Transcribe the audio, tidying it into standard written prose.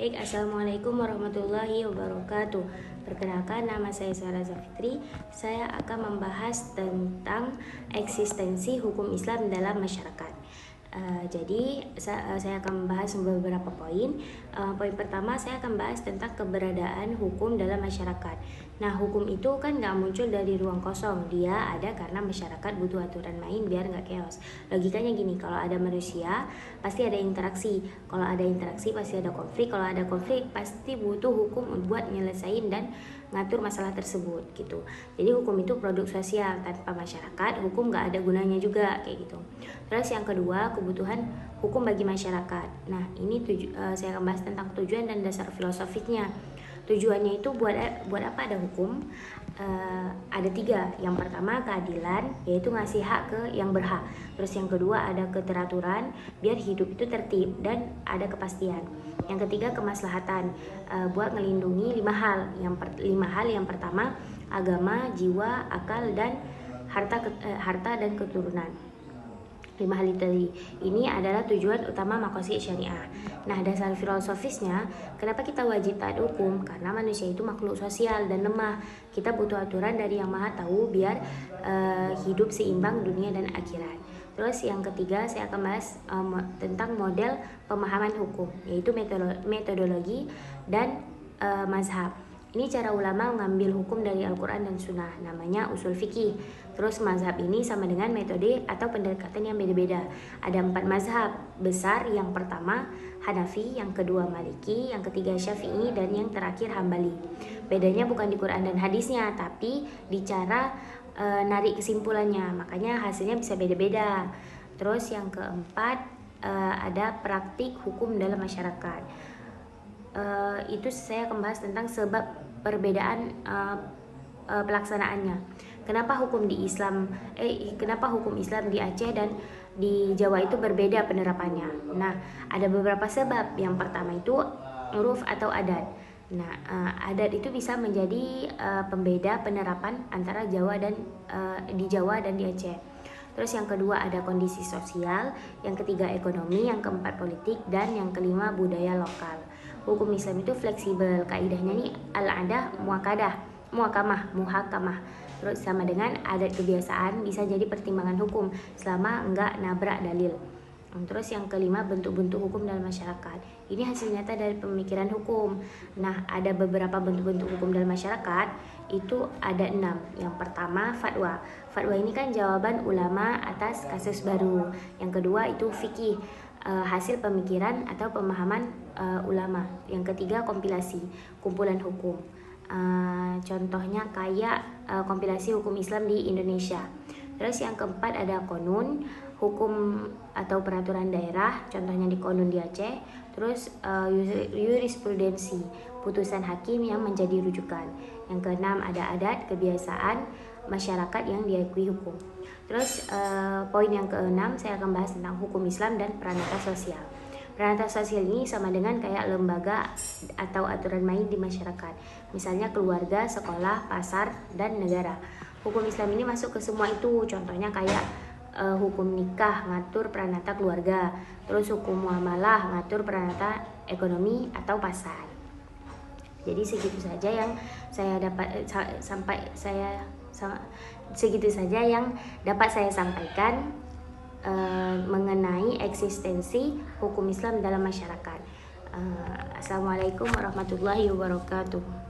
Baik, Assalamualaikum warahmatullahi wabarakatuh. Perkenalkan, nama saya Sarah Zafitri. Saya akan membahas tentang eksistensi hukum Islam dalam masyarakat. Jadi saya akan membahas beberapa poin. Poin pertama, saya akan bahas tentang keberadaan hukum dalam masyarakat. Nah, hukum itu kan nggak muncul dari ruang kosong. Dia ada karena masyarakat butuh aturan main biar nggak chaos. Logikanya gini, kalau ada manusia pasti ada interaksi. Kalau ada interaksi pasti ada konflik. Kalau ada konflik pasti butuh hukum buat nyelesain dan ngatur masalah tersebut gitu. Jadi hukum itu produk sosial, tanpa masyarakat hukum nggak ada gunanya juga kayak gitu. Terus yang kedua, kebutuhan hukum bagi masyarakat. Nah, ini saya akan bahas tentang tujuan dan dasar filosofisnya. Tujuannya itu buat apa ada hukum? Ada 3. Yang pertama, keadilan, yaitu ngasih hak ke yang berhak. Terus yang kedua, ada keteraturan, biar hidup itu tertib dan ada kepastian. Yang ketiga, kemaslahatan, buat ngelindungi 5 hal. Yang pertama, agama, jiwa, akal, dan harta dan keturunan. 5 hal ini adalah tujuan utama makosid syariah. Nah, dasar filosofisnya, kenapa kita wajib taat hukum? Karena manusia itu makhluk sosial dan lemah. Kita butuh aturan dari yang maha tahu biar hidup seimbang dunia dan akhirat. Terus yang ketiga, saya akan bahas tentang model pemahaman hukum, yaitu metodologi dan mazhab. Ini cara ulama mengambil hukum dari Al-Quran dan Sunnah, namanya usul fikih. Terus mazhab ini sama dengan metode atau pendekatan yang beda-beda. Ada 4 mazhab besar, yang pertama Hanafi, yang kedua Maliki, yang ketiga Syafi'i, dan yang terakhir Hambali. Bedanya bukan di Quran dan hadisnya, tapi di cara narik kesimpulannya, makanya hasilnya bisa beda-beda. Terus yang keempat, ada praktik hukum dalam masyarakat. Itu saya akan bahas tentang sebab perbedaan pelaksanaannya. Kenapa hukum Islam di Aceh dan di Jawa itu berbeda penerapannya? Nah, ada beberapa sebab. Yang pertama itu uruf atau adat. Nah, adat itu bisa menjadi pembeda penerapan antara di Jawa dan di Aceh. Terus yang kedua ada kondisi sosial, yang ketiga ekonomi, yang keempat politik, dan yang kelima budaya lokal. Hukum Islam itu fleksibel, kaidahnya nih al-adah muhakamah. Terus sama dengan adat kebiasaan bisa jadi pertimbangan hukum selama enggak nabrak dalil. Terus yang kelima, bentuk-bentuk hukum dalam masyarakat. Ini hasil nyata dari pemikiran hukum. Nah, ada beberapa bentuk-bentuk hukum dalam masyarakat, itu ada 6. Yang pertama, fatwa. Fatwa ini kan jawaban ulama atas kasus baru. Yang kedua itu fikih, hasil pemikiran atau pemahaman ulama. Yang ketiga, kompilasi, kumpulan hukum. Contohnya kayak kompilasi hukum Islam di Indonesia. Terus yang keempat ada konun, hukum atau peraturan daerah, contohnya di konun di Aceh. Terus jurisprudensi, putusan hakim yang menjadi rujukan. Yang keenam ada adat, kebiasaan masyarakat yang diakui hukum. Terus poin yang keenam, saya akan bahas tentang hukum Islam dan peranata sosial. Peranata sosial ini sama dengan kayak lembaga atau aturan main di masyarakat. Misalnya keluarga, sekolah, pasar, dan negara. Hukum Islam ini masuk ke semua itu. Contohnya kayak hukum nikah, ngatur peranata keluarga. Terus hukum muamalah, ngatur peranata ekonomi atau pasar. Jadi segitu saja yang dapat saya sampaikan mengenai eksistensi hukum Islam dalam masyarakat. Assalamualaikum warahmatullahi wabarakatuh.